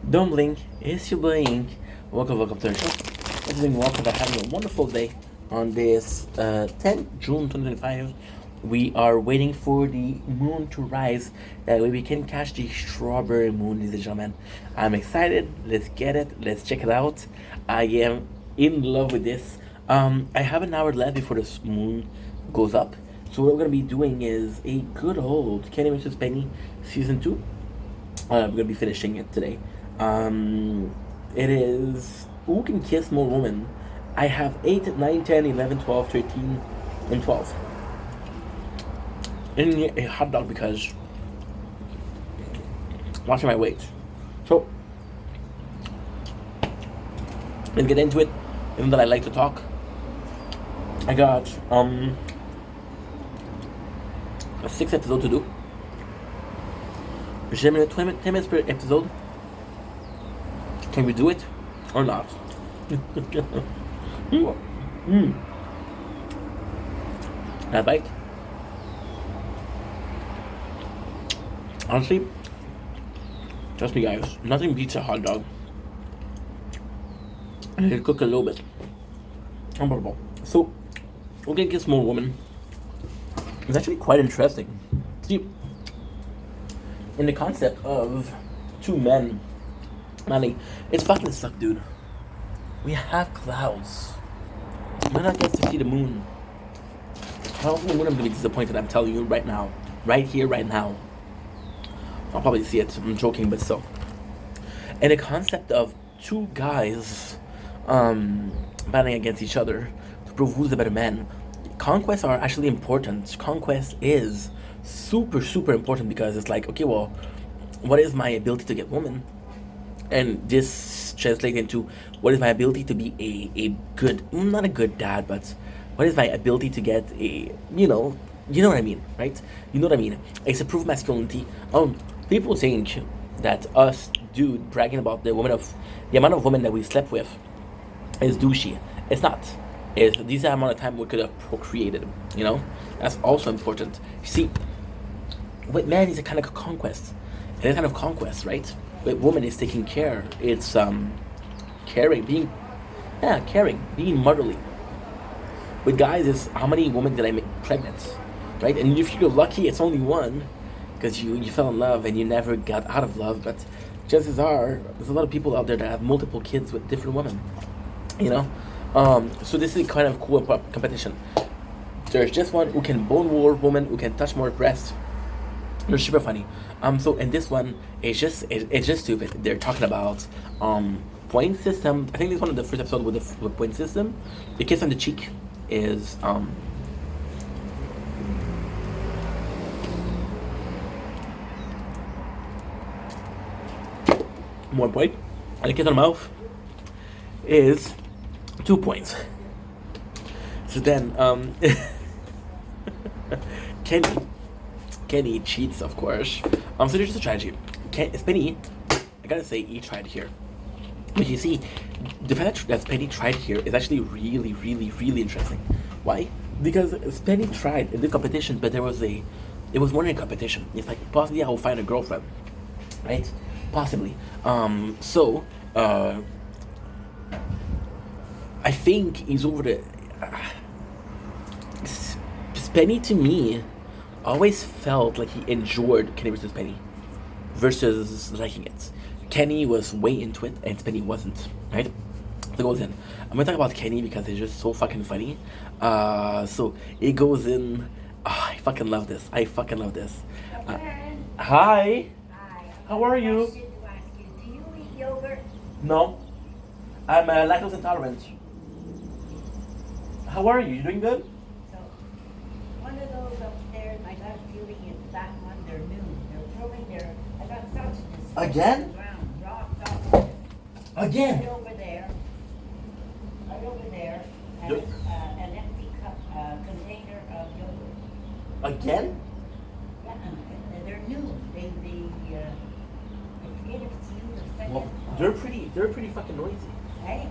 Don't blink, it's your blink. Welcome to the show. It's been welcome for having a wonderful day on this 10th June 2025. We are waiting for the moon to rise. That way we can catch the strawberry moon, ladies and gentlemen. I'm excited. Let's get it. Let's check it out. I am in love with this. I have an hour left before this moon goes up. So what we're gonna be doing is a good old Kenny vs. Penny season 2. We're gonna be finishing it today. It is who can kiss more women. I have 8, 9, 10, 11, 12, 13, and 12. And a hot dog because watching my weight. So let's get into it. Even though I like to talk, I got a 6 episode to do. 10 minutes per episode. Can we do it or not? That's right. Honestly, trust me, guys, nothing beats a hot dog. And you cook a little bit. Unbelievable. So, we're gonna get some more women. It's actually quite interesting. See, in the concept of two men, Manny, it's fucking suck, dude. We have clouds. Why not get to see the moon? I don't think the moon I'm gonna be disappointed, I'm telling you right now. Right here, right now. I'll probably see it. I'm joking, but still. And the concept of two guys battling against each other to prove who's the better man. Conquests are actually important. Conquest is super, super important because it's like, okay, well, what is my ability to get women? And this translates into what is my ability to be a good, not a good dad, but what is my ability to get you know what I mean, right? You know what I mean? It's a proof of masculinity. People think that us dude bragging about the amount of women that we slept with is douchey. It's not. It's these are the amount of time we could have procreated. You know, that's also important. See, with man is a kind of conquest, and a kind of conquest, right? With woman is taking care. It's caring, being motherly. With guys, is how many women did I make pregnant, right? And if you're lucky, it's only one, because you fell in love and you never got out of love. But chances are, there's a lot of people out there that have multiple kids with different women. You know, so this is kind of cool competition. There's just one who can bone more woman, who can touch more breasts. They're super funny. So in this one, it's just stupid. They're talking about point system. I think this is one of the first episodes with the point system. The kiss on the cheek is one point, and the kiss on the mouth is 2 points. So then Kenny cheats, of course. So there's just a strategy. Spenny, I gotta say, he tried here. But you see, the fact that Spenny tried here is actually really, really, really interesting. Why? Because Spenny tried in the competition, but it was more than a competition. It's like, possibly I will find a girlfriend, right? Possibly. I think he's over the... Spenny, to me, always felt like he enjoyed Kenny versus Penny versus liking it. Kenny was way into it and Spenny wasn't, right? So it goes in. I'm gonna talk about Kenny because it's just so fucking funny. So it goes in. Oh, I fucking love this. Hi. Hi. How are you? Do you eat yogurt? No. I'm lactose intolerant. How are you? You doing good? So, one of those upstairs, I got a feeling it's that one. They're new. They're throwing I got sausages. Again? On the ground, raw sausages. Again? Right over there. And Yep. an empty cup, container of yogurt. Again? Yeah, and they're new. I forget if it's new or second. Well, they're pretty fucking noisy. Hey?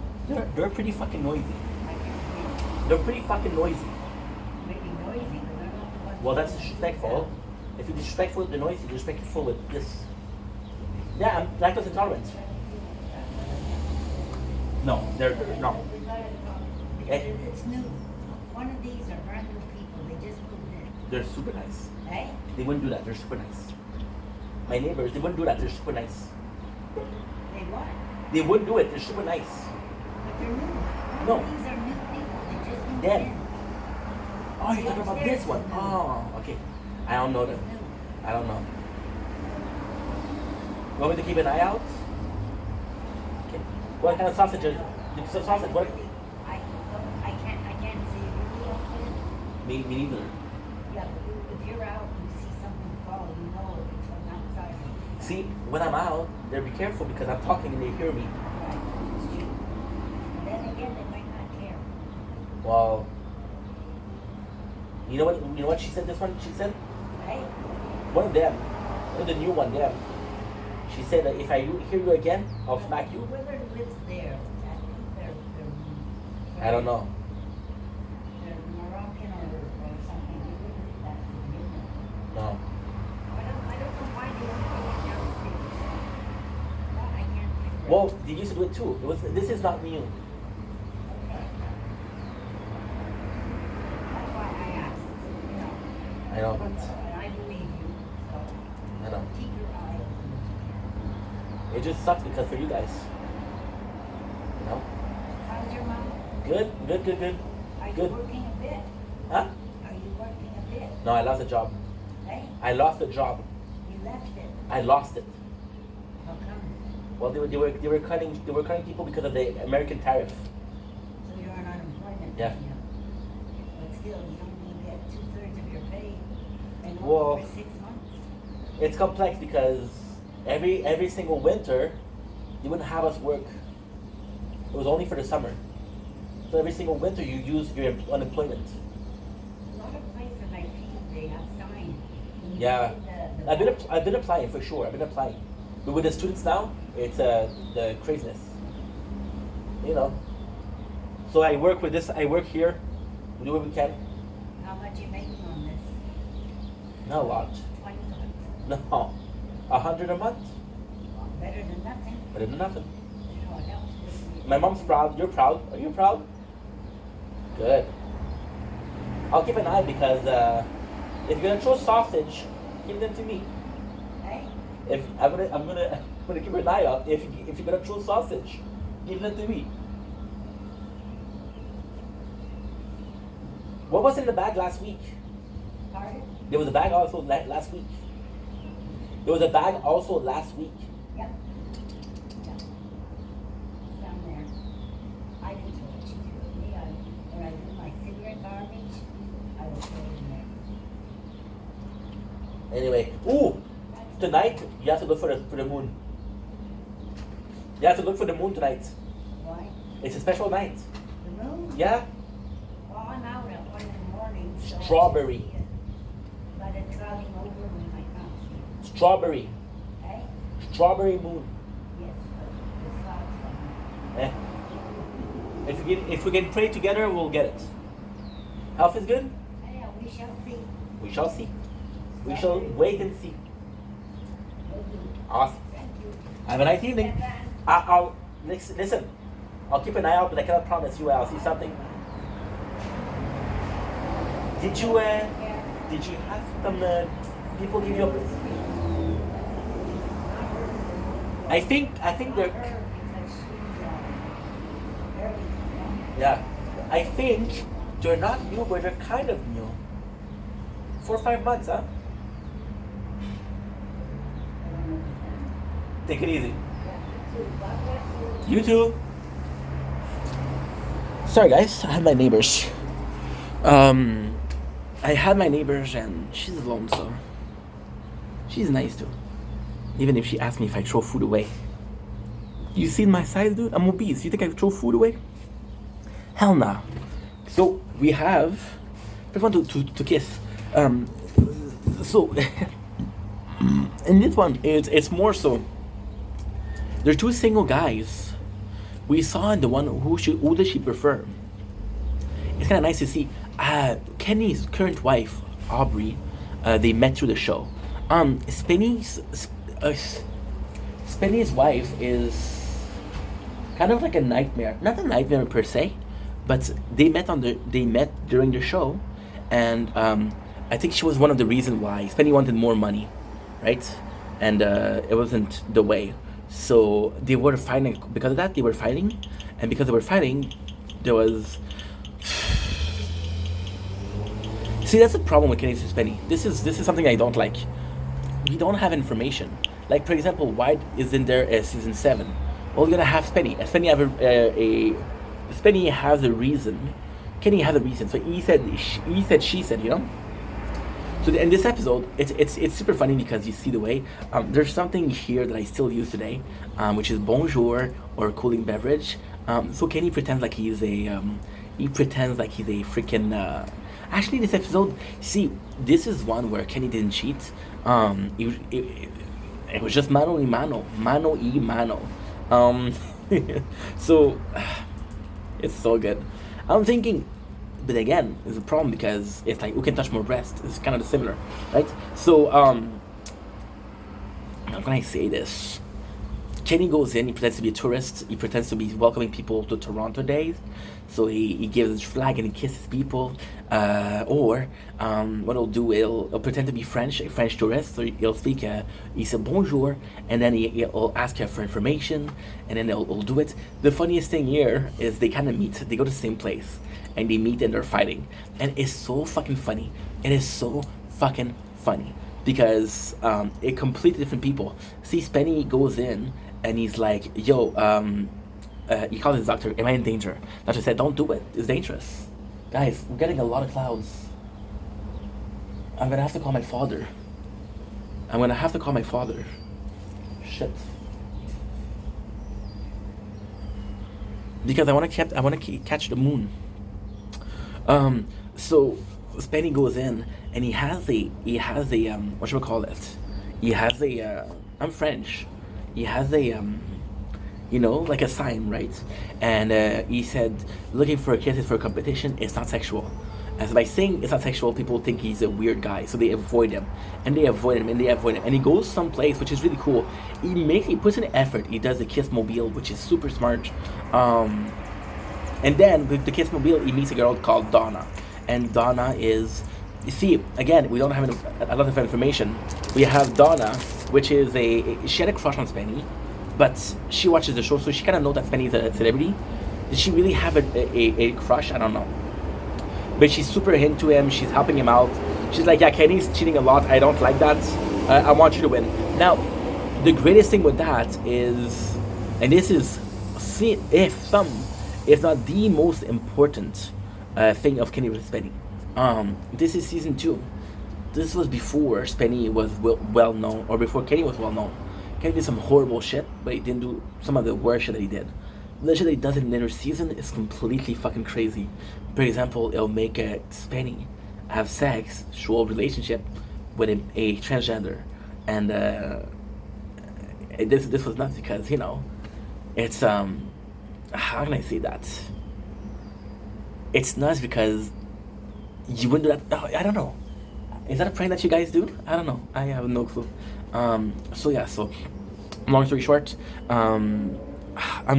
They're pretty fucking noisy. I can't read. They're pretty fucking noisy. Maybe noisy, but they're not the ones. Well, that's disrespectful. If you're disrespectful with the noise, you're disrespectful with this. Yeah, I'm lactose intolerant. No, they're no. We gotta talk, Eh. because it's new. One of these are brand new people, they just moved in, They're super nice. eh? They wouldn't do that. They're super nice. My neighbors, they wouldn't do that. They're super nice. They what? They wouldn't do it. They're super nice. But they're new. No. One of these are new people, they just moved Them. in. Oh, you're talking about this one. Oh, okay. I don't know them. It's new. I don't know. You want me to keep an eye out? Okay. What kind of sausages? Sausage? What? I can't see it really up there. Me neither. Yeah, but if you're out and you see something fall, you know if it's from outside. See, when I'm out, they're be careful because I'm talking and they hear me. Right, it's true. And then again, they might not care. Well, you know what? You know what she said? This one, she said, Right? one of them, one of the new one, them. She said that if I hear you again, I'll smack you. Whoever lives there, I think they're I don't know. They're Moroccan or something. They wouldn't do that to begin with. No. I don't know why they don't do it downstairs. That I can't figure Well, out. they used to do it too. It was. This is not new. Okay. That's why I asked, you know. I know, but And I believe you, so I know. keep your eye open. It just sucks because for you guys. You know. How's your mom? Good. Are you Good. working a bit? Huh? Are you working a bit? No, I lost a job. Hey, I lost a job. you left it. I lost it. How come? Well, they were cutting people because of the American tariff. So you're on unemployment. Yeah. But still, you don't even get 2/3 of your pay and Well, only for 6 months. It's complex because every single winter, they wouldn't have us work. It was only for the summer. So every single winter, you use your unemployment. A lot of places I feel they have signed. when you Yeah, get the I've been applying for sure. I've been applying, but with the students now, it's the craziness. You know. So I work with this. I work here. We do what we can. How much you making on this? Not a lot. 20 No, 100 a month. Better than nothing. Better than nothing. You know, it helps with My mom's proud. You're proud. Are you proud? Good. I'll keep an eye because if you're gonna throw sausage, give them to me. Hey, If I'm gonna keep an eye out. If you're gonna throw sausage, give them to me. What was in the bag last week? pardon? There was a bag also last week. There was a bag also last week. Yep. Yeah. It's down there. I didn't throw it. She threw it me. When I do my cigarette garbage, I will throw it in there. Anyway, ooh, tonight you have to look for the moon. You have to look for the moon tonight. Why? It's a special night. The moon? Yeah. Well, I'm out at 1 in the morning. So I Strawberry. should see it. But it's clouding over when I can't see it. Strawberry. Hey? Strawberry moon. Yes, but the clouds are. If we can pray together, we'll get it. Health is good. Yeah, we shall see. We shall see. We shall wait and see. Will do. Awesome. Thank you. Have a nice evening. And then, I'll listen. I'll keep an eye out, but I cannot promise you I'll see something. Did you have some people give you a? I think not they're. her, because she's very young. Yeah, I think they're not new, but they're kind of new. 4 or 5 months, huh? Take it easy. You too. Sorry, guys. I had my neighbors. I had my neighbors, and she's alone, so she's nice too. Even if she asked me if I throw food away. You seen my size, dude? I'm obese. You think I throw food away? Hell nah. So we have. I want to kiss. So in this one, it's more so. They're two single guys. We saw in the one who does she prefer. It's kind of nice to see. Kenny's current wife, Aubrey, they met through the show. Spenny's wife is kind of like a nightmare. Not a nightmare per se, but they met during the show, and I think she was one of the reasons why Spenny wanted more money, right? And it wasn't the way. So they were fighting because of that. They were fighting, and because they were fighting, there was. See, that's the problem with Kenny and Spenny. This is something I don't like. We don't have information. Like, for example, why isn't there a season 7? Well, you're gonna have Spenny. And Spenny have Spenny has a reason. Kenny has a reason. So he said, she said, you know. So in this episode, it's super funny because you see the way there's something here that I still use today, which is bonjour or cooling beverage. So Kenny pretends like he's a freaking. Actually, this episode, see, this is one where Kenny didn't cheat. It was just mano y mano. So it's so good. I'm thinking, but again, it's a problem because it's like who can touch more breast. It's kind of similar, right? So how can I say this? Kenny goes in, he pretends to be a tourist, he pretends to be welcoming people to Toronto Days. So he gives his flag and he kisses people. Or what he'll do, he'll pretend to be French, a French tourist. So he'll speak, he said bonjour, and then he'll ask her for information, and then he'll do it. The funniest thing here is they kind of meet, they go to the same place, and they meet and they're fighting. And it's so fucking funny. It is so fucking funny. Because it completely different people. See, Spenny goes in and he's like, yo, he calls his doctor, am I in danger? Doctor said, don't do it, it's dangerous. Guys, we're getting a lot of clouds. I'm gonna have to call my father. Shit. Because I wanna catch the moon. So Spenny goes in and he has a what should we call it? He has a I'm French. He has a like a sign, right? And he said looking for a kiss for a competition. It's not sexual. And so by saying it's not sexual, people think he's a weird guy, so they avoid him, and they avoid him, and he goes someplace which is really cool. He puts an effort. He does the kiss mobile, which is super smart. And then with the kiss mobile, he meets a girl called Donna, and Donna is, you see, again, we don't have a lot of information. We have Donna, which is she had a crush on Spenny, but she watches the show, so she kind of knows that Spenny is a celebrity. Did she really have a crush? I don't know. But she's super into him. She's helping him out. She's like, yeah, Kenny's cheating a lot. I don't like that. I want you to win. Now, the greatest thing with that is, and this is, if not the most important thing of Kenny with Spenny. This is season 2. This was before Spenny was well known, or before Kenny was well known. Kenny did some horrible shit, but he didn't do some of the worst shit that he did. The shit that he does in later season is completely fucking crazy. For example, it'll make Spenny have sex, sexual relationship with a transgender, and this was nuts because it's how can I say that? It's nuts because you wouldn't do that. Oh, I don't know. Is that a prank that you guys do? I don't know. I have no clue. So long story short, I'm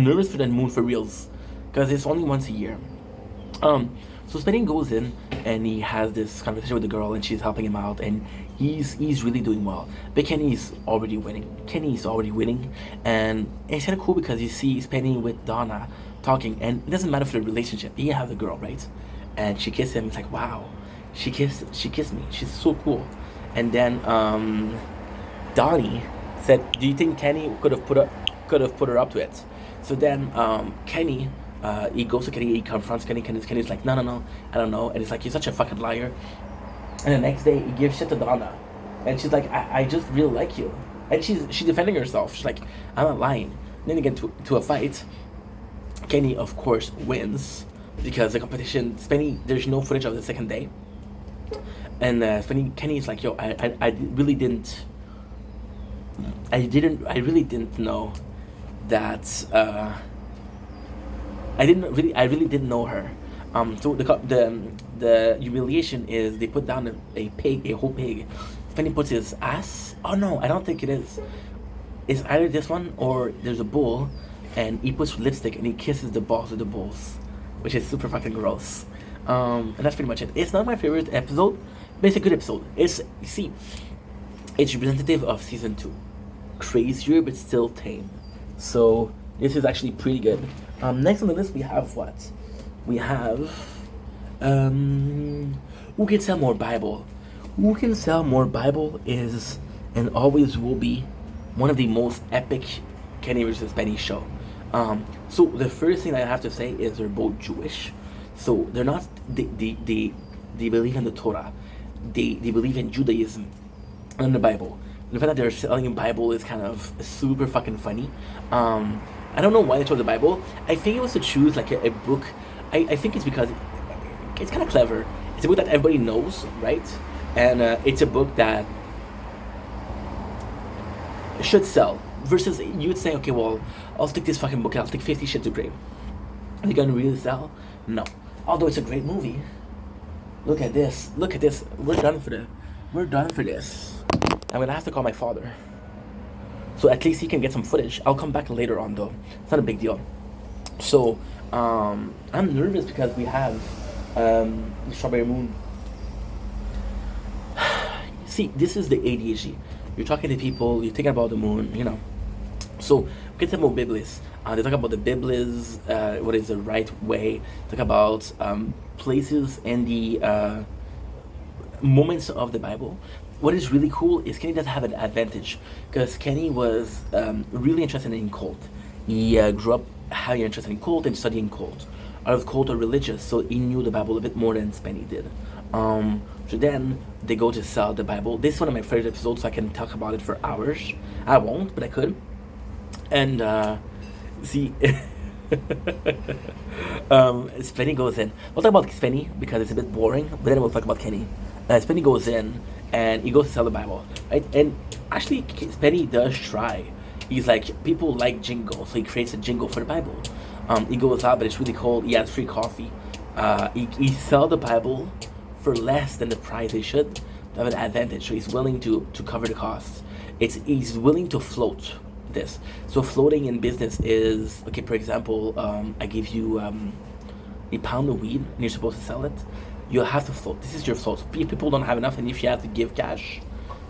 nervous for that moon for reals, because it's only once a year. So Spenny goes in and he has this conversation with the girl, and she's helping him out, and he's really doing well. But Kenny's already winning, and it's kind of cool because you see Spenny with Donna talking, and it doesn't matter for the relationship. He has a girl, right? And she kissed him. It's like, wow, she kissed me. She's so cool. And then Donnie said, do you think Kenny could have put her up to it? So then Kenny, he goes to Kenny, he confronts Kenny. Kenny's like, no, I don't know. And it's like, you're such a fucking liar. And the next day he gives shit to Donna, and she's like, I just really like you. And she's defending herself. She's like, I'm not lying. And then they get to a fight. Kenny, of course, wins because the competition. Spenny, there's no footage of the second day. And Kenny's like, yo, I really didn't know that. I really didn't know her. So the humiliation is they put down a whole pig. Spenny puts his ass. Oh no, I don't think it is. It's either this one or there's a bull, and he puts lipstick and he kisses the balls of the bulls, which is super fucking gross. And that's pretty much it. It's not my favorite episode, but it's a good episode. It's representative of season 2. Crazier but still tame. So this is actually pretty good. Next on the list we have what? We have who can sell more Bible? Who can sell more Bible is and always will be one of the most epic Kenny versus Spenny show. So the first thing I have to say is they're both Jewish. So they're not they believe in the Torah. They believe in Judaism and the Bible. The fact that they're selling a Bible is kind of super fucking funny. I don't know why they chose the Bible. I think it was to choose like a book. I think it's because it's kind of clever. It's a book that everybody knows, right? And it's a book that should sell. Versus you'd say, okay, well, I'll take this fucking book and I'll take 50 Shades of Grey. Are they gonna really sell? No. Although it's a great movie. Look at this. Look at this. We're done for this. I'm gonna have to call my father. So at least he can get some footage. I'll come back later on though. It's not a big deal. So I'm nervous because we have the Strawberry Moon. See, this is the ADHD. You're talking to people, you're thinking about the moon, you know. So we can talk about Biblis. They talk about the Biblis, what is the right way. Talk about places and the moments of the Bible. What is really cool is Kenny does have an advantage because Kenny was really interested in cult. He grew up highly interested in cult and studying cult. Out of cult are religious, so he knew the Bible a bit more than Spenny did. So then they go to sell the Bible. This is one of my favorite episodes, so I can talk about it for hours. I won't, but I could. And see, Spenny goes in. We'll talk about Spenny because it's a bit boring, but then we'll talk about Kenny. Spenny goes in and he goes to sell the Bible, right? And actually, Spenny does try. He's like, people like jingle, so he creates a jingle for the Bible. He goes out, but it's really cold. He has free coffee. He sell the Bible for less than the price they should to have an advantage. So he's willing to cover the costs. He's willing to float this. So floating in business is, okay, for example, I give you a pound of weed and you're supposed to sell it. You'll have to float. This is your float. If people don't have enough and if you have to give cash,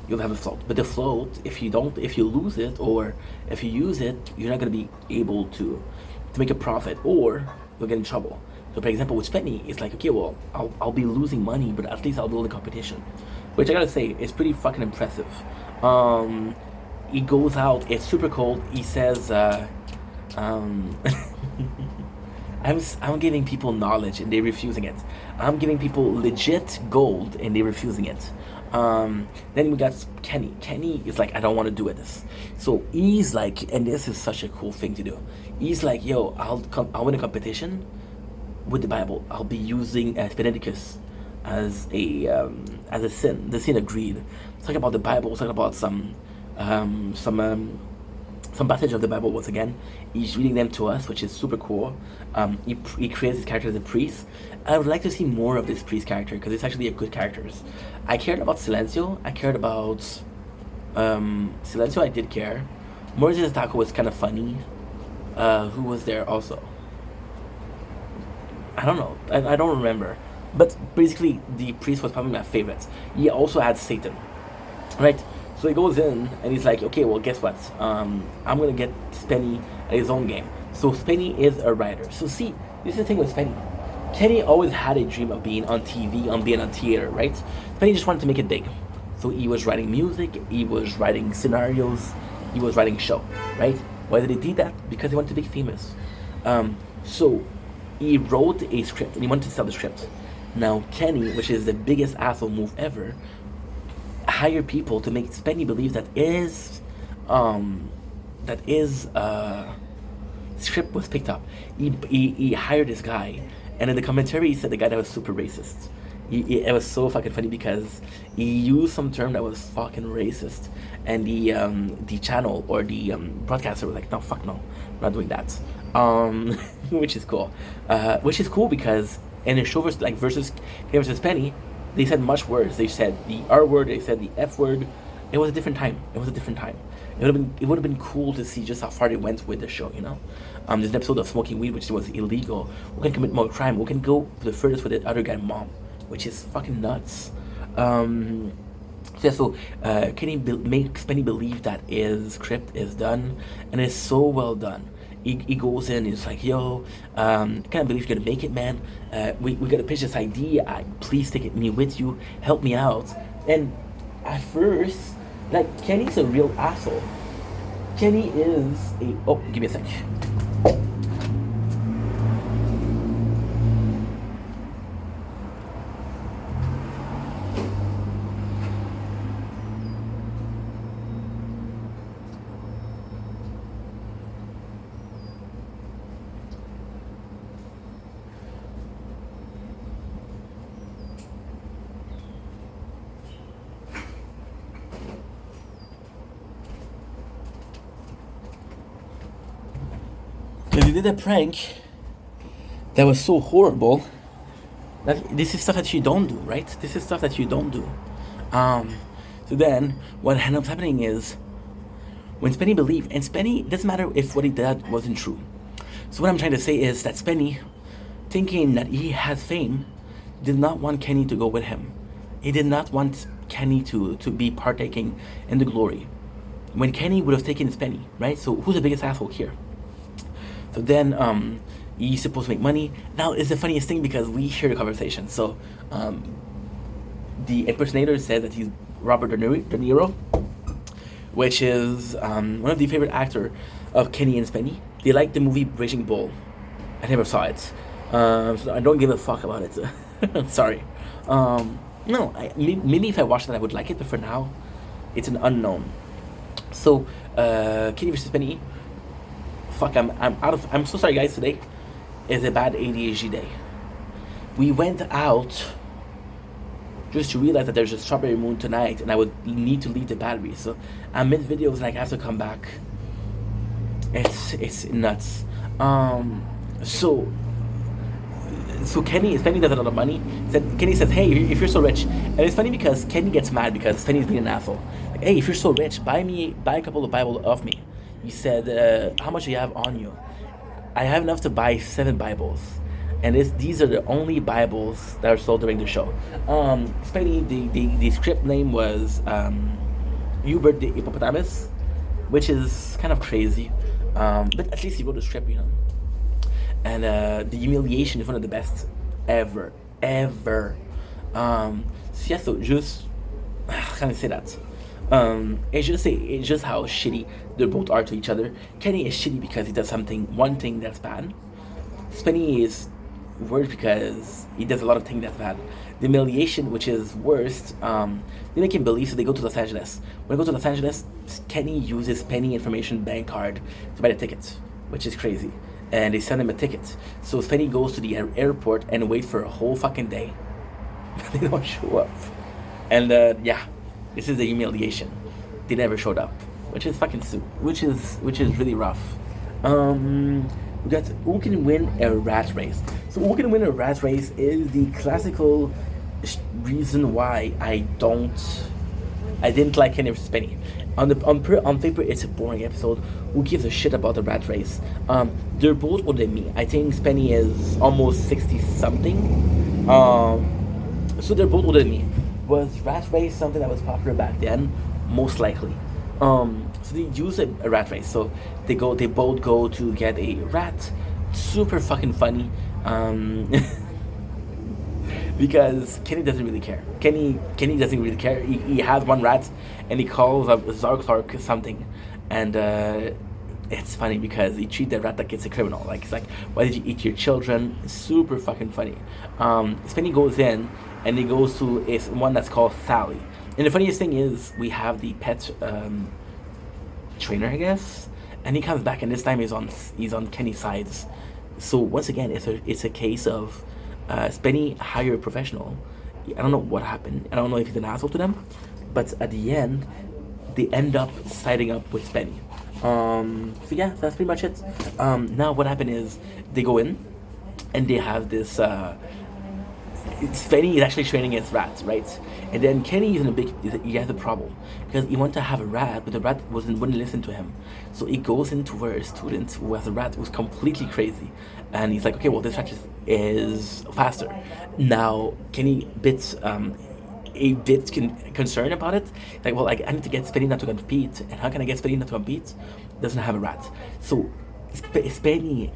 you'll have a float. But the float, if you lose it or if you use it, you're not going to be able to make a profit or you'll get in trouble. So for example, with Spenny, it's like, okay, well, I'll be losing money, but at least I'll build a competition. Which I gotta say, is pretty fucking impressive. He goes out, it's super cold, he says, I'm giving people knowledge and they're refusing it. I'm giving people legit gold and they're refusing it. Then we got Kenny. Kenny is like, I don't want to do this. So he's like, and this is such a cool thing to do. He's like, yo, I'll win a competition with the Bible. I'll be using Leviticus as a sin. The sin agreed. Talking about the Bible. Talking about some passage of the Bible once again. He's reading them to us, which is super cool. He creates his character as a priest. I would like to see more of this priest character because it's actually a good character. I cared about Silencio. I cared about Silencio. I did care. Moses Taco was kind of funny. Who was there also? I don't know. I don't remember. But basically, the priest was probably my favorite. He also had Satan, right? So he goes in and he's like, okay, well, guess what? I'm gonna get Spenny at his own game. So Spenny is a writer. So see, this is the thing with Spenny. Kenny always had a dream of being on TV, on being on theater, right? Spenny just wanted to make it big. So he was writing music, he was writing scenarios, he was writing show, right? Why did he do that? Because he wanted to be famous. So he wrote a script and he wanted to sell the script. Now Kenny, which is the biggest asshole move ever, hired people to make Spenny believe that his script was picked up. He hired this guy, and in the commentary he said the guy that was super racist. It was so fucking funny because he used some term that was fucking racist, and the channel or the broadcaster was like, no, fuck no, I'm not doing that. Which is cool. Which is cool because in the show versus Spenny, they said much worse. They said the R word, they said the F word. It was a different time. It would have been cool to see just how far they went with the show. There's an episode of smoking weed which was illegal. We can commit more crime. We can go the furthest with the other guy's mom, which is fucking nuts. Kenny makes Penny believe that his script is done, and it's so well done. He goes in, he's like, yo, can't believe you're gonna make it, man. We gotta pitch this idea. Please take me with you, help me out. And at first, like, Kenny's a real asshole. Kenny is a. Oh, give me a sec. Because he did a prank that was so horrible. This is stuff that you don't do, right? This is stuff that you don't do. So then, what ends up happening is, when Spenny believed, and Spenny, it doesn't matter if what he did wasn't true. So what I'm trying to say is that Spenny, thinking that he had fame, did not want Kenny to go with him. He did not want Kenny to be partaking in the glory. When Kenny would have taken Spenny, right? So who's the biggest asshole here? So then he's supposed to make money. Now it's the funniest thing because we hear the conversation. So the impersonator said that he's Robert De Niro, which is one of the favorite actor of Kenny and Spenny. They like the movie Raging Bull. I never saw it, so I don't give a fuck about it. Sorry. No, maybe if I watched it I would like it, but for now, it's an unknown. So Kenny versus Spenny. Fuck, I'm so sorry, guys. Today is a bad ADHD day. We went out just to realize that there's a strawberry moon tonight, and I would need to leave the battery. So I'm mid videos and I have to come back. It's nuts. So Kenny does a lot of money. Kenny says, "Hey, if you're so rich," and it's funny because Kenny gets mad because Kenny's being an asshole. Like, "Hey, if you're so rich, buy a couple of Bibles off me." He said, "How much do you have on you?" I have enough to buy 7 Bibles, and these are the only Bibles that are sold during the show. Spenny, the script name was Hubert the Hippopotamus, which is kind of crazy, but at least he wrote the script, And the humiliation is one of the best ever. So just how can I say that? It's just how shitty they both are to each other. Kenny is shitty because he does one thing that's bad. Spenny is worse because he does a lot of things that's bad. The humiliation, which is worst, they make him believe, so they go to Los Angeles. When they go to Los Angeles, Kenny uses Penny information bank card to buy the tickets, which is crazy. And they send him a ticket. So Spenny goes to the airport and waits for a whole fucking day. They don't show up. And this is the humiliation. They never showed up, which is which is really rough. We got who can win a rat race. So who can win a rat race is the classical reason why I didn't like Kenny vs. Spenny. On paper, it's a boring episode. Who gives a shit about the rat race? They're both older than me. I think Spenny is almost 60 something. So they're both older than me. Was rat race something that was popular back then? Most likely. So they use a rat race. So they both go to get a rat. Super fucking funny. Because Kenny doesn't really care. Kenny doesn't really care. He has one rat, and he calls up Zark something, and it's funny because he treats the rat like it's a criminal. Like it's like, why did you eat your children? It's super fucking funny. Spenny goes in, and he goes to one that's called Sally. And the funniest thing is, we have the pet trainer, I guess, and he comes back, and this time he's on Kenny's sides. So once again, it's a case of Spenny hire a professional. I don't know what happened. I don't know if he's an asshole to them, but at the end, they end up siding up with Spenny. So yeah, that's pretty much it. Now what happened is they go in, and they have this. Spenny is actually training his rat, right? And then Kenny is in a big, he has a problem because he wanted to have a rat, but the rat wouldn't listen to him. So he goes into where a student who has a rat who's completely crazy, and he's like, okay, well this rat is faster. Now Kenny bits a bit concerned about it. Like, well, I need to get Spenny not to compete, and how can I get Spenny not to compete? Doesn't have a rat, so Spenny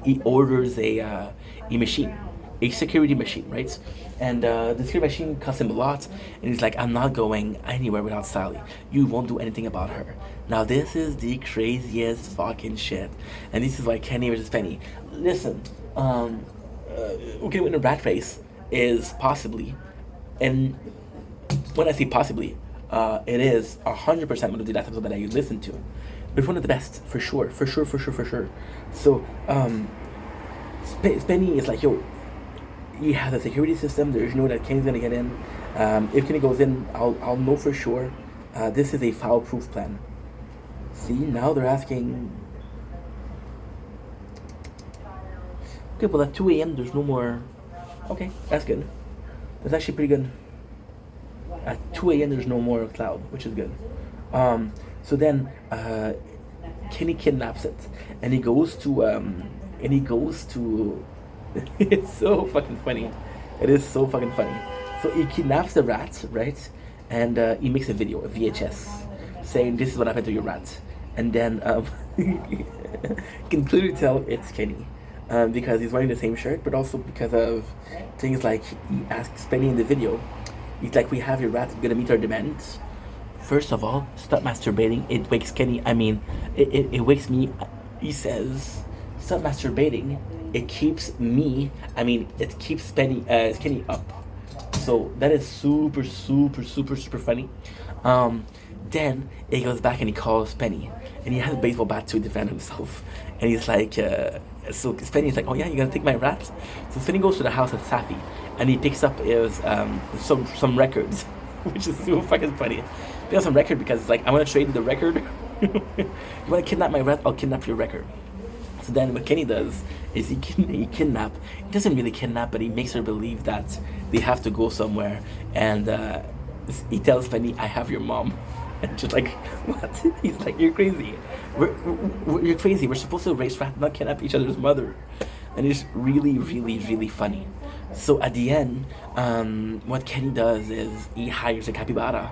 he orders a machine, a security machine, right? And the security machine costs him a lot, and he's like, I'm not going anywhere without Sally. You won't do anything about her. Now this is the craziest fucking shit, and this is why Kenny versus Penny. Listen, who can win a rat race is possibly, and when I say possibly, it is 100% one of the last episode that I listened to, but one of the best for sure, for sure, for sure, for sure. So Spenny is like, yo, he has a security system. There's no that Kenny's gonna get in. If Kenny goes in, I'll know for sure. This is a foul-proof plan. See, now they're asking. Okay, well at 2 a.m. there's no more. Okay, that's good. That's actually pretty good. At 2 a.m. there's no more cloud, which is good. So then Kenny kidnaps it, and he goes to it's so fucking funny. It is so fucking funny. So he kidnaps the rat, right? And he makes a video, a VHS, saying this is what happened to your rat. And then you can clearly tell it's Kenny. Because he's wearing the same shirt, but also because of things like he asks Spenny in the video, he's like, we have your rat, we're gonna meet our demands. First of all, stop masturbating. It wakes Kenny, it wakes me. He says, stop masturbating. It keeps it keeps Kenny up. So that is super, super, super, super funny. Then he goes back and he calls Penny, and he has a baseball bat to defend himself. And he's like, so Penny's like, oh yeah, you're gonna take my rat? So Penny goes to the house of Safi, and he picks up his some records, which is so fucking funny. He has some record because it's like, I'm gonna trade the record. You wanna kidnap my rat? I'll kidnap your record. So then what Kenny does is he doesn't really kidnap, but he makes her believe that they have to go somewhere, and he tells Penny, I have your mom. And she's like, what? He's like, you're crazy. You're crazy. We're supposed to raise rat, not kidnap each other's mother. And it's really, really, really funny. So at the end, what Kenny does is he hires a capybara.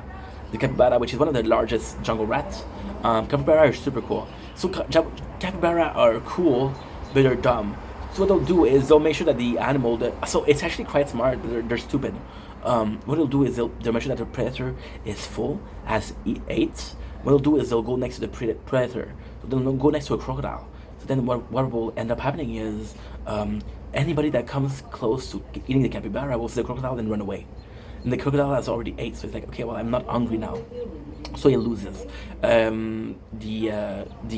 The capybara, which is one of the largest jungle rats. Capybara are super cool. So capybara are cool, but they're dumb. So what they'll do is they'll make sure that the animal, so it's actually quite smart, but they're stupid. What they'll do is they'll make sure that the predator is full, has ate. What they'll do is they'll go next to the predator. So they'll go next to a crocodile. So then what will end up happening is anybody that comes close to eating the capybara will see the crocodile and run away. And the crocodile has already ate, so it's like, okay, well, I'm not hungry now. So he loses. The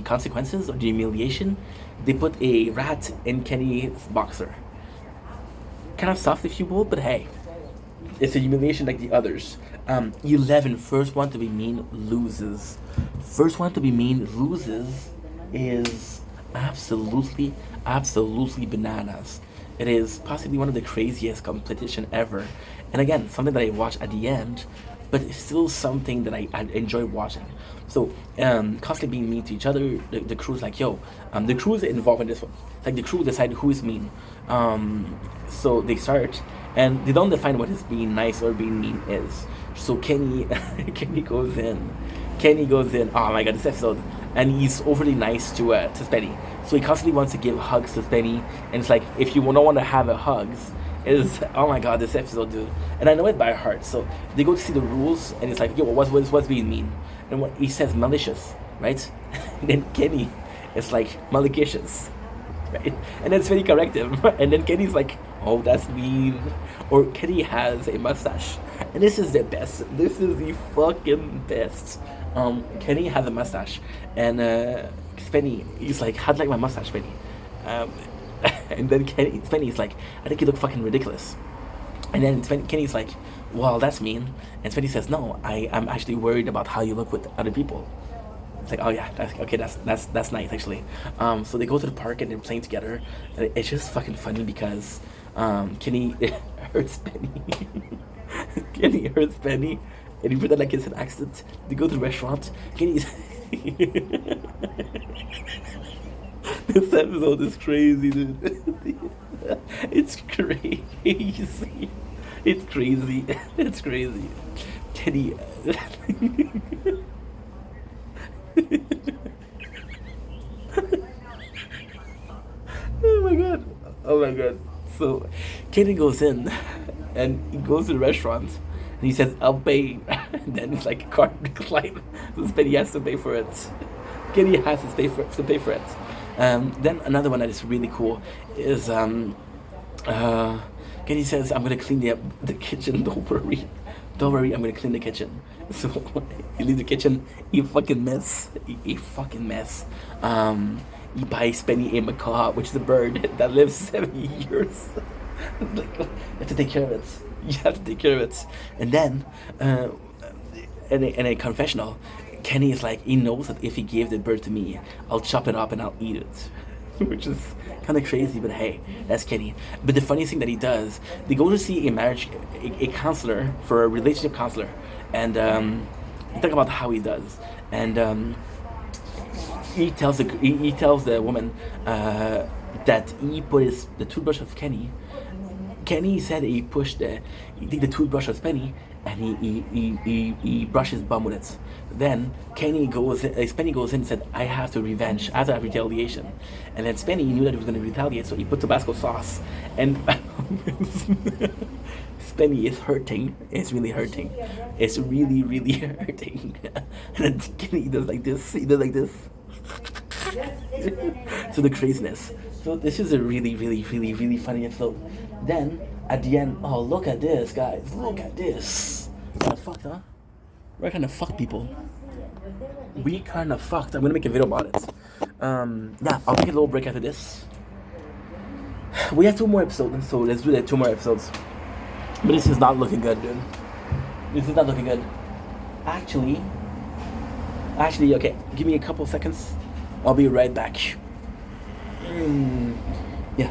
consequences or the humiliation, they put a rat in Kenny's boxer. Kind of soft if you will, but hey, it's a humiliation like the others. 11, first one to be mean loses. First one to be mean loses is absolutely bananas. It is possibly one of the craziest competition ever. And again, something that I watch at the end, but it's still something that I enjoy watching. So, constantly being mean to each other, the crew's like, yo, the crew's involved in this one. Like, the crew decide who is mean. So they start, and they don't define what is being nice or being mean is. So Kenny goes in. Oh my god, this episode, and he's overly nice to Spenny. So he constantly wants to give hugs to Spenny, and it's like, if you don't want to have a hugs, is, oh my god, this episode, dude. And I know it by heart. So they go to see the rules, and it's like, yo, what's being mean? And what he says, malicious, right? And then Kenny is like, malicious, right? And then Spenny correct him, and then Kenny's like, oh, that's mean. Or Kenny has a mustache, and this is the best. This is the fucking best. Kenny has a mustache, and Spenny, he's like, how'd you like my mustache, Spenny? And then Spenny's like, I think you look fucking ridiculous. And then Kenny's like, well, that's mean. And Spenny says, no, I'm actually worried about how you look with other people. It's like, oh yeah, that's okay. That's nice actually. So they go to the park and they're playing together. And it's just fucking funny because Kenny hurts Penny. Kenny hurts Penny, and he pretend like it's an accident. They go to the restaurant. Kenny's. This episode is crazy, dude. It's crazy. It's crazy. It's crazy. Kenny. Oh my god. Oh my god. So Kenny goes in and he goes to the restaurant and he says, I'll pay. And then it's like a card decline. So Spenny has to pay for it. Kenny has to pay for it. Then another one that is really cool is Kenny says, I'm gonna clean the kitchen, don't worry. Don't worry, I'm gonna clean the kitchen. So he leaves the kitchen, he fucking mess. He fucking mess. He buys Spenny a macaw, which is a bird that lives 70 years. Like, you have to take care of it. You have to take care of it. And then, in a confessional, Kenny is like, he knows that if he gave the bird to me, I'll chop it up and I'll eat it. Which is kind of crazy, but hey, that's Kenny. But the funniest thing that he does, they go to see a counselor, for a relationship counselor, and they talk about how he does, and he tells the woman that he put the toothbrush of Kenny. Kenny said he take the toothbrush of Spenny and he brushed his bum with it. Then Spenny goes in and said, I have to revenge, I have to have retaliation. And then Spenny knew that he was going to retaliate, so he put Tabasco sauce. And Spenny is hurting. It's really hurting. It's really, really hurting. And then Kenny does like this. He does like this. So the craziness. So this is a really, really, really, really funny episode. Then at the end, oh look at this, guys! Look at this. Kind of fucked, huh? We're kind of fucked, people. We kind of fucked. I'm gonna make a video about it. Yeah, I'll take a little break after this. We have 2 more episodes, so let's do that 2 more episodes. But this is not looking good, dude. This is not looking good. Actually, okay. Give me a couple seconds. I'll be right back. Yeah.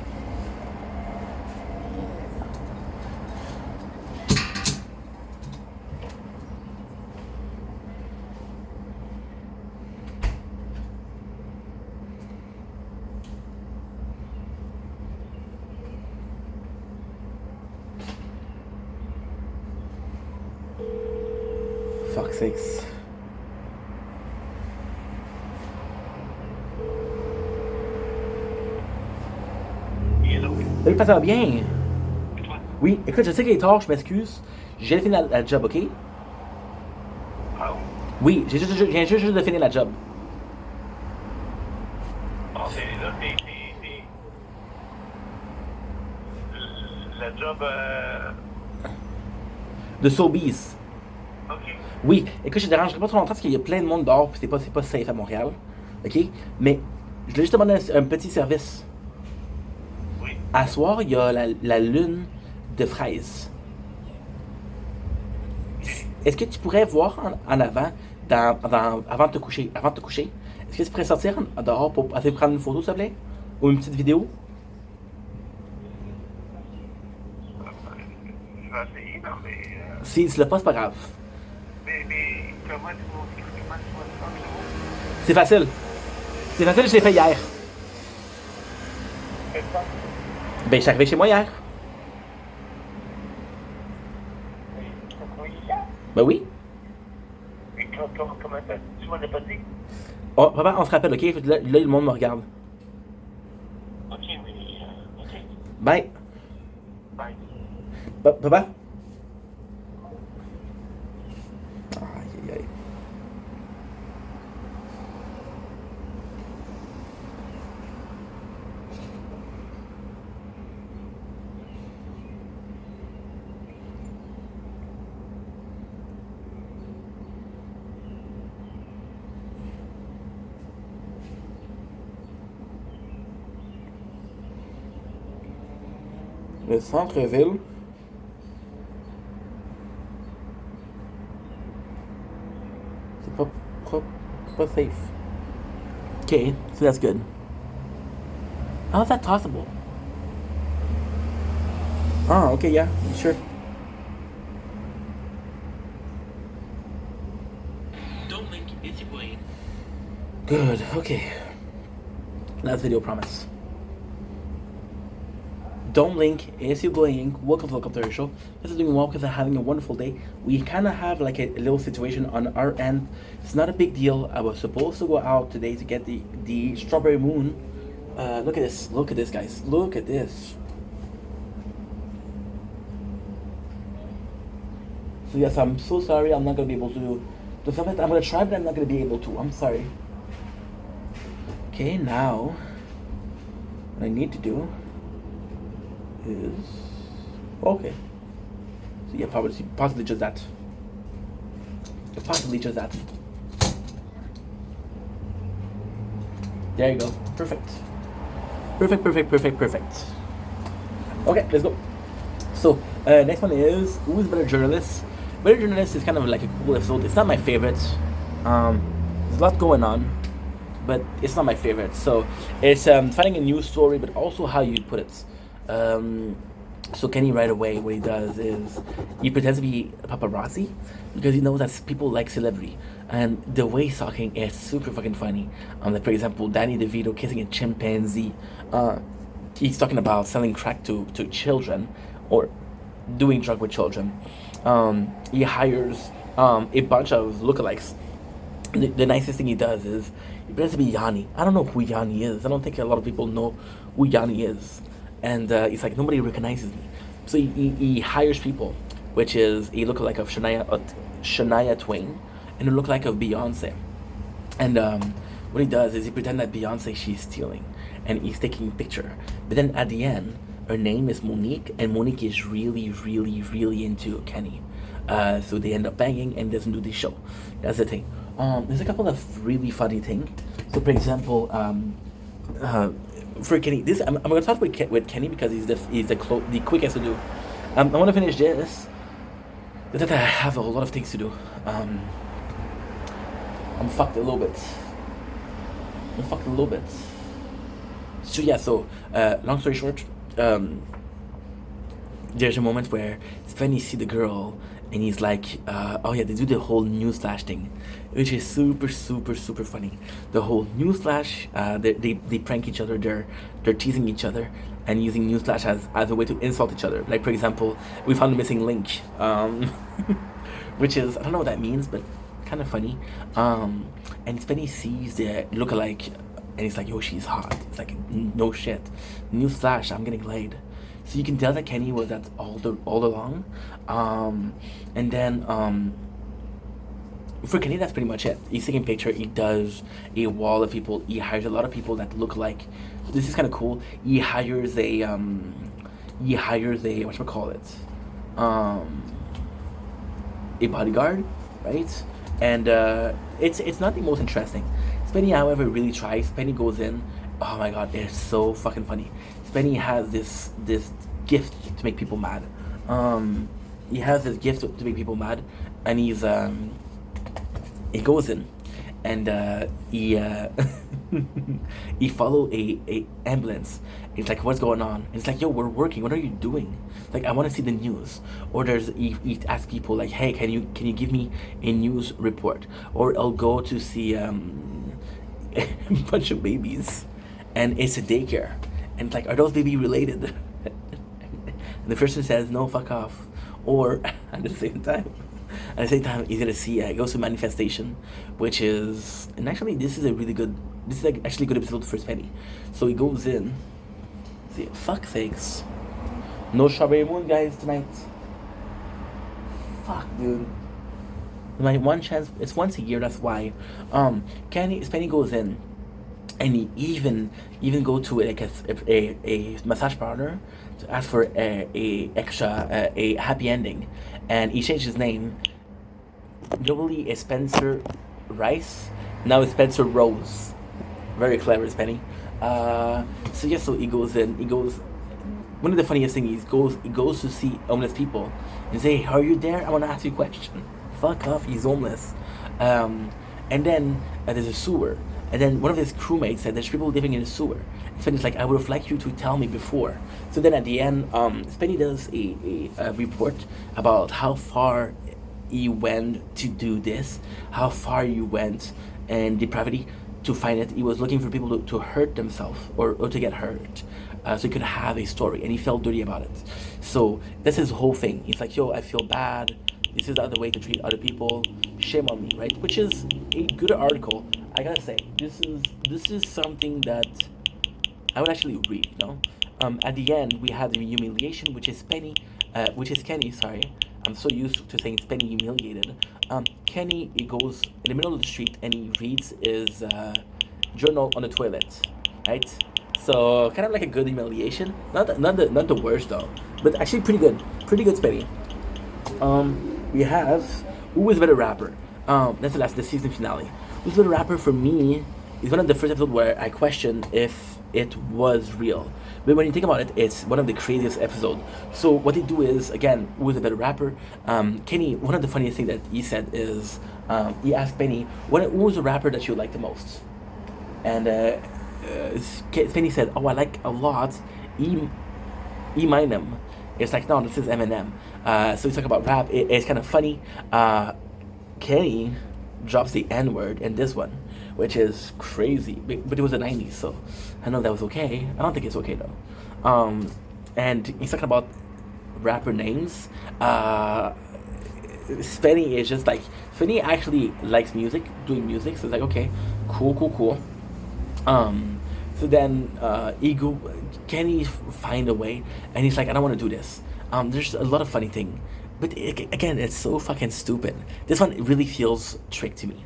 Fuck's sakes. Salut, ça va bien? Oui, écoute, je sais qu'il est tard, je m'excuse. J'ai fini la job, ok? Oui, j'ai juste de finir la job. La job. De Sobeys. Ok. Oui, écoute, je te dérangerai pas trop longtemps parce qu'il y a plein de monde dehors, puis c'est pas safe à Montréal. Ok? Mais je voulais juste te demander un petit service. Oui. À soir, il y a la lune de fraises. Est-ce que tu pourrais voir en avant, avant de te coucher, est-ce que tu pourrais sortir dehors pour essayer de prendre une photo, s'il te plaît? Ou une petite vidéo? Je vais essayer, non, mais. Si tu l'as pas, c'est pas grave. Mais comment tu vas le faire? C'est facile. C'est facile, je l'ai fait hier. Fais ça. Ben, je suis arrivé chez moi hier. Tu as travaillé hier? Ben oui. Et comment ça? Tu m'en as pas dit? Oh, papa, on se rappelle, ok? Là, le monde me regarde. Ok, mais. Ok. Bye. Bye. Papa? Aïe, aïe, aïe. Le centre-ville. C'est pas propre. but safe. Okay, so that's good. How's that possible? Oh, okay, yeah, sure. Don't link is your brain. Good, okay. Last video promise. Don't link is you going. Welcome to our show. This is doing well because I'm having a wonderful day. We kind of have like a little situation on our end. It's not a big deal. I was supposed to go out today to get the strawberry moon. Look at this. Look at this, guys. Look at this. So yes, I'm so sorry. I'm not gonna be able to do something. I'm gonna try, but I'm not gonna be able to. I'm sorry. Okay, now what I need to do is okay. So yeah, possibly just that. Possibly just that. There you go. Perfect. Perfect. Okay, let's go. So next one is who's better journalist? Better journalist is kind of like a cool episode. It's not my favorite. There's a lot going on, but it's not my favorite. So it's finding a news story, but also how you put it. So Kenny right away, what he does is he pretends to be a paparazzi because he knows that people like celebrity, and the way he's talking is super fucking funny. Like for example, Danny DeVito kissing a chimpanzee. He's talking about selling crack to children or doing drug with children. He hires a bunch of lookalikes. The nicest thing he does is he pretends to be Yanni. I don't know who Yanni is. I don't think a lot of people know who Yanni is. And he's like, nobody recognizes me. So he hires people, which is a lookalike of Shania Twain and a lookalike of Beyonce. And what he does is he pretends that Beyonce, she's stealing. And he's taking a picture. But then at the end, her name is Monique. And Monique is really into Kenny. So they end up banging and doesn't do the show. That's the thing. There's a couple of really funny things. So for example, for Kenny, this I'm gonna talk with Kenny because he's the quickest to do. I want to finish this. But I have a lot of things to do. I'm fucked a little bit. So yeah. So long story short, there's a moment where Spenny see the girl and he's like, oh yeah, they do the whole newsflash thing, which is super funny. The whole newsflash, they prank each other, they're teasing each other and using newsflash as a way to insult each other. Like for example, we found a missing link, which is, I don't know what that means, but kind of funny. And Spenny sees the lookalike and he's like, yo, she's hot. It's like, no shit, newsflash, I'm getting laid. So you can tell that Kenny was that all along. And then for Kenny, that's pretty much it. He's taking a picture. He does a wall of people. He hires a lot of people that look like. This is kind of cool. He hires a whatchamacallit, a bodyguard, right? And it's not the most interesting. Spenny, however, really tries. Spenny goes in. Oh my god, it's so fucking funny. Spenny has this gift to make people mad. He has this gift to make people mad, and he goes in, and he follow a ambulance. It's like, what's going on? And it's like, yo, we're working. What are you doing? Like, I want to see the news. Or he asks people like, hey, can you give me a news report? Or I'll go to see a bunch of babies, and it's a daycare. And it's like, are those baby related? And the person says, no, fuck off. Or at the same time, he's gonna see. He goes to manifestation, which is, and actually, this is like actually a good episode for Spenny. So he goes in. See, fuck sakes, no strawberry moon, guys, tonight. Fuck, dude. My one chance. It's once a year. That's why. Spenny goes in. And he even go to like a massage parlor to ask for a happy ending, and he changed his name. Normally it's Spencer Rice, now it's Spencer Rose. Very clever, Spenny. So yeah, so he goes in. One of the funniest things he goes to see homeless people and say, "Are you there? I want to ask you a question." Fuck off, he's homeless. And then there's a sewer. And then one of his crewmates said there's people living in a sewer. And Spenny's like, I would have liked you to tell me before. So then at the end, Spenny does a report about how far he went to do this, how far you went and depravity to find it. He was looking for people to hurt themselves or to get hurt. So he could have a story, and he felt dirty about it. So that's his whole thing. He's like, yo, I feel bad. This is the other way to treat other people. Shame on me, right? Which is a good article. I gotta say, this is something that I would actually read. You know, at the end we had the humiliation, which is Kenny. Sorry, I'm so used to saying Spenny humiliated. Kenny, he goes in the middle of the street and he reads his journal on the toilet, right? So kind of like a good humiliation. Not the worst though, but actually pretty good. Pretty good Spenny. We have Who is a Better Rapper? That's the season finale. Who's a Better Rapper for me is one of the first episodes where I questioned if it was real. But when you think about it, it's one of the craziest episodes. So what they do is, again, who is a better rapper? Kenny, one of the funniest things that he said is, he asked Penny, who was the rapper that you like the most? And Penny said, oh, I like a lot Eminem. It's like, no, this is Eminem. So he's talking about rap. It's kind of funny. Kenny drops the N word in this one, which is crazy. But it was the 90s, so I know that was okay. I don't think it's okay though. And he's talking about rapper names. Spenny is just like, Spenny actually likes music, doing music, so it's like, okay, cool. So then Kenny find a way, and he's like, I don't want to do this. There's a lot of funny thing, but again, it's so fucking stupid. This one really feels tricked to me.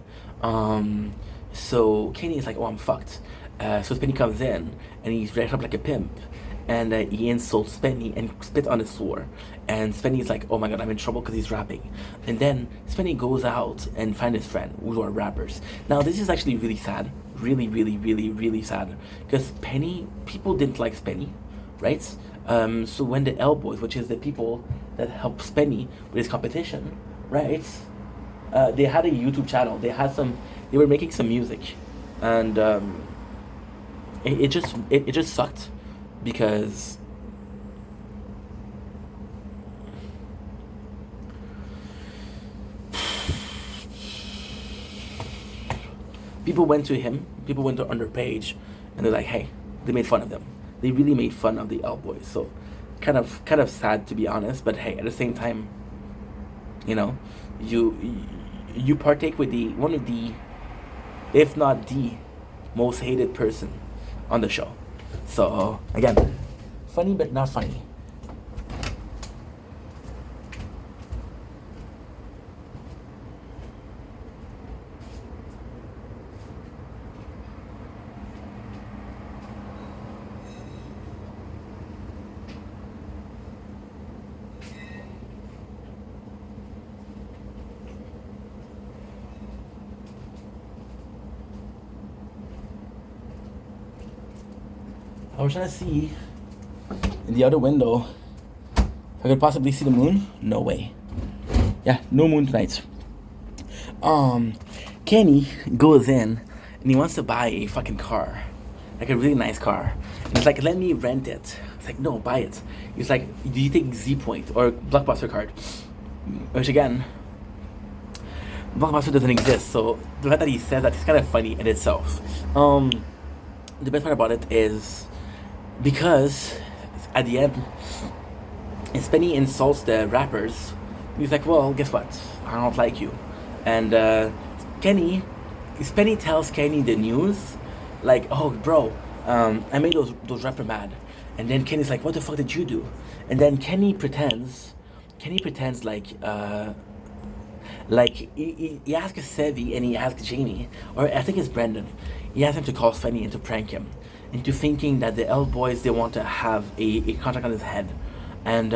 So Kenny is like, oh, I'm fucked. So Spenny comes in, and he's dressed up like a pimp, and he insults Spenny and spits on his floor. And Spenny's like, oh my god, I'm in trouble because he's rapping. And then Spenny goes out and finds his friend, who are rappers. Now, this is actually really sad. Really sad. Because people didn't like Spenny, right? So when the L Boys, which is the people that help Spenny with his competition, right? They had a YouTube channel. They were making some music, and it just sucked because people went to Underpage, and they're like, hey, they made fun of them. They really made fun of the L Boys. So kind of sad, to be honest, but hey, at the same time, you know, you partake with one of the, if not the most hated person on the show. So again, funny but not funny. I was trying to see in the other window if I could possibly see the moon. No way. Yeah, no moon tonight. Kenny goes in and he wants to buy a fucking car, like a really nice car. And he's like, let me rent it. It's like, no, buy it. He's like, do you take Z Point or Blockbuster card? Which again, Blockbuster doesn't exist, so the fact that he says that is kind of funny in itself. The best part about it is, because at the end, Spenny insults the rappers. He's like, well, guess what? I don't like you. And Spenny tells Kenny the news, like, oh, bro, I made those rapper mad. And then Kenny's like, what the fuck did you do? And then Kenny pretends like he asks Sevi and he asks Jamie, or I think it's Brendan. He asks him to call Spenny and to prank him into thinking that the L Boys, they want to have a contract on his head. And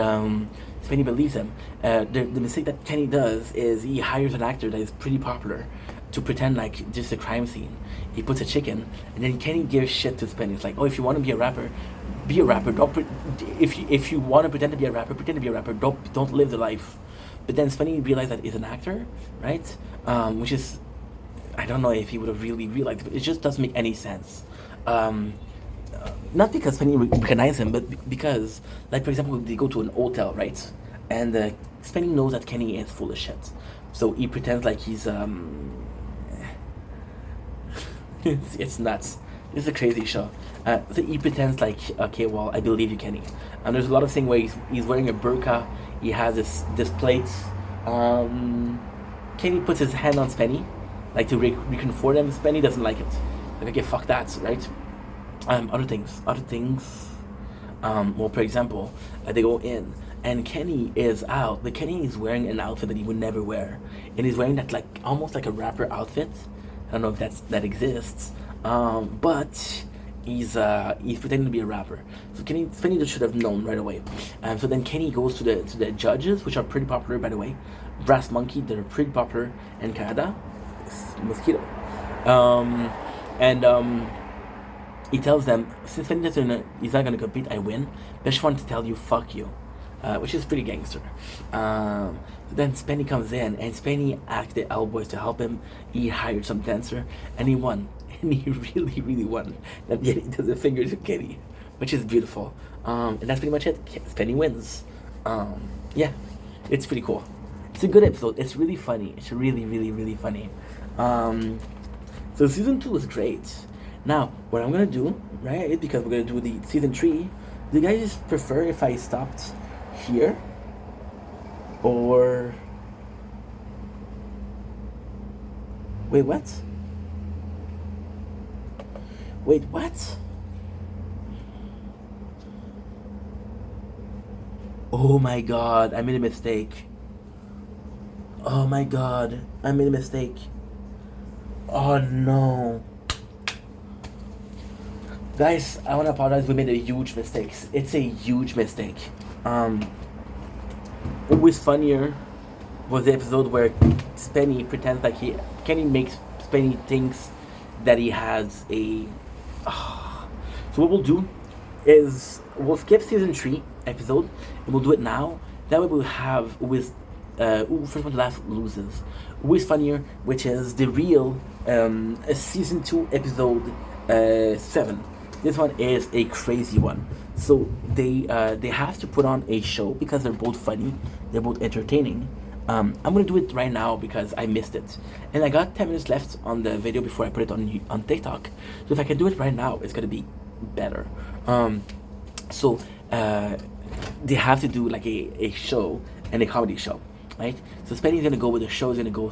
Spenny believes him. The mistake that Kenny does is he hires an actor that is pretty popular to pretend like just a crime scene. He puts a chicken, and then Kenny gives shit to Spenny. It's like, oh, if you want to be a rapper, be a rapper. If you want to pretend to be a rapper, pretend to be a rapper. Don't live the life. But then Spenny realized that he's an actor, right? Which is I don't know if he would have really realized it. It just doesn't make any sense. Um, Not because Spenny recognizes him, but because, like, for example, they go to an hotel, right? And Spenny knows that Kenny is full of shit. So he pretends like he's, it's nuts. It's a crazy show. So he pretends like, okay, well, I believe you, Kenny. And there's a lot of things where he's wearing a burqa. He has this plate. Kenny puts his hand on Spenny, like to reconfort him. Spenny doesn't like it. Like, okay, fuck that, right? Other things. Well, for example, they go in and Kenny is out, but Kenny is wearing an outfit that he would never wear, and he's wearing that like almost like a rapper outfit. I don't know if that exists, but he's pretending to be a rapper. So Kenny just should have known right away. So then Kenny goes to the judges, which are pretty popular, by the way. Brass Monkey, they're pretty popular in Canada. Mosquito, and he tells them, since he's not gonna compete, I win. But I just want to tell you, fuck you, which is pretty gangster. Then Spenny comes in, and Spenny asked the L-Boys to help him. He hired some dancer, and he won. And he really, really won. And yet he does a finger to Kenny, which is beautiful. And that's pretty much it. Spenny wins. Yeah, it's pretty cool. It's a good episode. It's really funny. It's really, really, really funny. So season 2 was great. Now, what I'm gonna do, right, because we're gonna do the season 3, do you guys prefer if I stopped here? Or... Wait, what? Wait, what? Oh my god, I made a mistake. Oh my god, I made a mistake. Oh no. Guys, I want to apologize. We made a huge mistake. It's a huge mistake. What was funnier was the episode where Spenny pretends like Kenny makes Spenny thinks that he has a. So what we'll do is we'll skip season 3 episode and we'll do it now. That way we'll have with first one to last loses. Who is funnier, which is the real season 2 episode 7. This one is a crazy one. So they have to put on a show because they're both funny, they're both entertaining. I'm gonna do it right now because I missed it, and I got 10 minutes left on the video before I put it on TikTok. So if I can do it right now, it's gonna be better. So they have to do like a show and a comedy show. Right? So Spenny's gonna go with the show. Is gonna go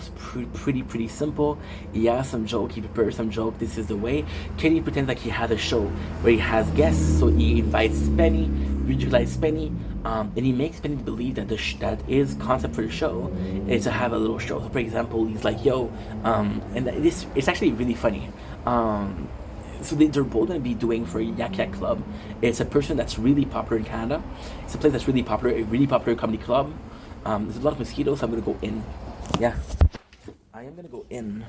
pretty simple. He has some joke. He prepares some joke. This is the way. Kenny pretends like he has a show where he has guests. So he invites Spenny, ridiculize Spenny, and he makes Spenny believe that that his concept for the show is to have a little show. So for example, he's like, "Yo," and it's actually really funny. So they're both going to be doing for Yak Yak Club. It's a person that's really popular in Canada. It's a place that's really popular, a really popular comedy club. There's a lot of mosquitoes, so I'm gonna go in. Yeah, I am gonna go in.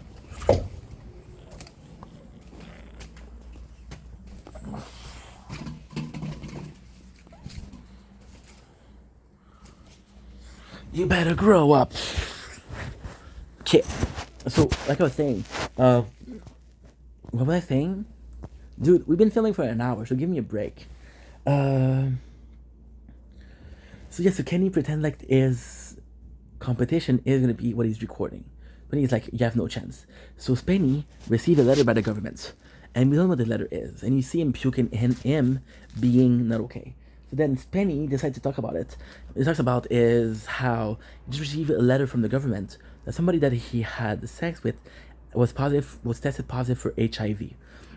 You better grow up. Okay, so like I was saying, what was I saying? Dude, we've been filming for an hour, so give me a break. So yeah, so Kenny pretend like his competition is gonna be what he's recording, but he's like, you have no chance. So Spenny received a letter by the government, and we don't know what the letter is, and you see him puking in him being not okay. So then Spenny decides to talk about it. He talks about is how he just received a letter from the government that somebody that he had sex with was tested positive for HIV,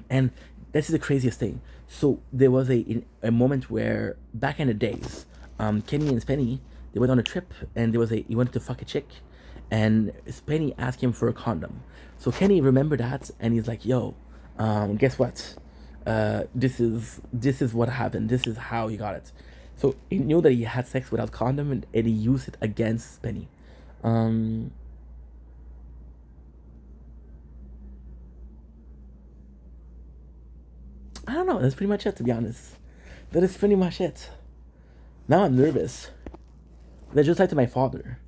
and this is the craziest thing. So there was a moment where back in the days. Kenny and Spenny, they went on a trip and he wanted to fuck a chick, and Spenny asked him for a condom. So Kenny remembered that and he's like, yo, guess what? This is what happened. This is how he got it. So he knew that he had sex without condom and he used it against Spenny. I don't know, that's pretty much it, to be honest. That is pretty much it. Now I'm nervous. I just lied to my father.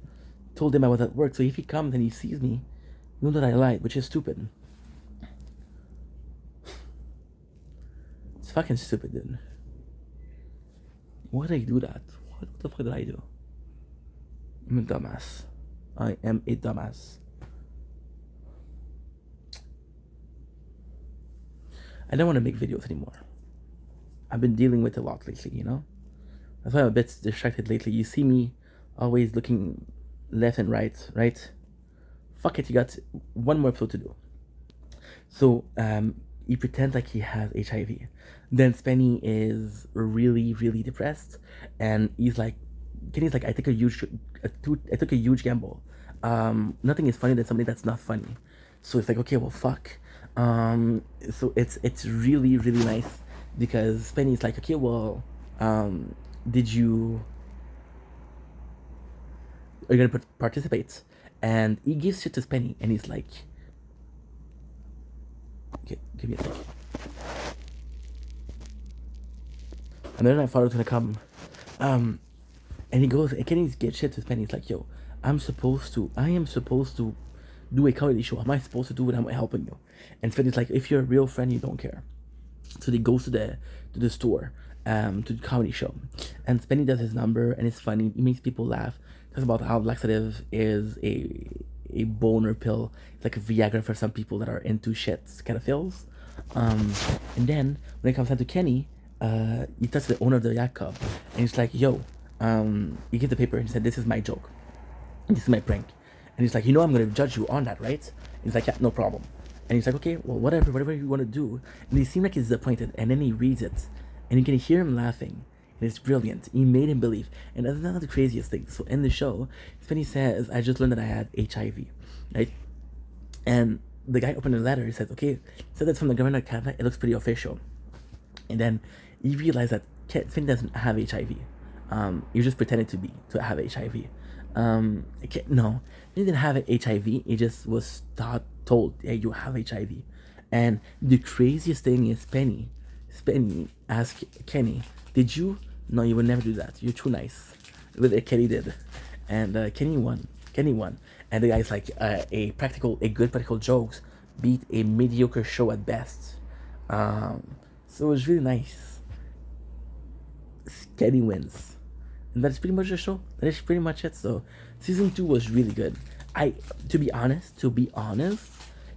Told him I was at work, so if he comes and he sees me, You know that I lied, which is stupid. It's fucking stupid, dude. Why did I do that? What the fuck did I do? I'm a dumbass. I am a dumbass. I don't want to make videos anymore. I've been dealing with a lot lately, you know? That's why I'm a bit distracted lately. You see me always looking left and right? Fuck it, you got one more episode to do. So, he pretends like he has HIV. Then Spenny is really, really depressed, and Kenny's like, I took a huge gamble. Nothing is funny than something that's not funny. So it's like, okay, well, fuck. So it's really, really nice because Spenny's like, okay, well, did you are you gonna participate? And he gives shit to Spenny, and he's like, okay, give me a second. And then I thought it was gonna come. And he goes, and Kenny gets shit to Spenny. He's like, yo, I am supposed to do a comedy show. Am I supposed to do it? I'm helping you. And Spenny's like, if you're a real friend, you don't care. So they goes to the store, to the comedy show. And Spenny does his number, and it's funny. He makes people laugh. Talks about how laxative is a boner pill. It's like a Viagra for some people that are into shit kind of feels. And then when it comes down to Kenny, he talks to the owner of the yacht club, and he's like, yo, he gives the paper and he said, this is my joke. This is my prank. And he's like, you know, I'm going to judge you on that, right? And he's like, yeah, no problem. And he's like, okay, well, whatever you want to do. And he seemed like he's disappointed. And then he reads it, and you can hear him laughing. And it's brilliant. He made him believe. And that's not the craziest thing. So in the show, Spenny says, I just learned that I had HIV, right? And the guy opened the letter. He says, okay, so that's from the government of Canada. It looks pretty official. And then he realized that Spenny doesn't have HIV. He just pretended to have HIV. No, he didn't have HIV. He just was told, "Hey, you have HIV." And the craziest thing is, Spenny asked Kenny, "Did you? No, you would never do that. You're too nice." But Kenny did, and Kenny won. And the guy's like, a good practical jokes beat a mediocre show at best. So it was really nice. Kenny wins. And that's pretty much the show. That is pretty much it. So season 2 was really good. To be honest,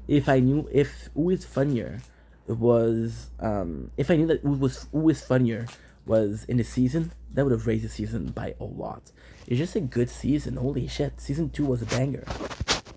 if I knew who is funnier was if I knew that who is funnier was in the season, that would have raised the season by a lot. It's just a good season. Holy shit, season 2 was a banger.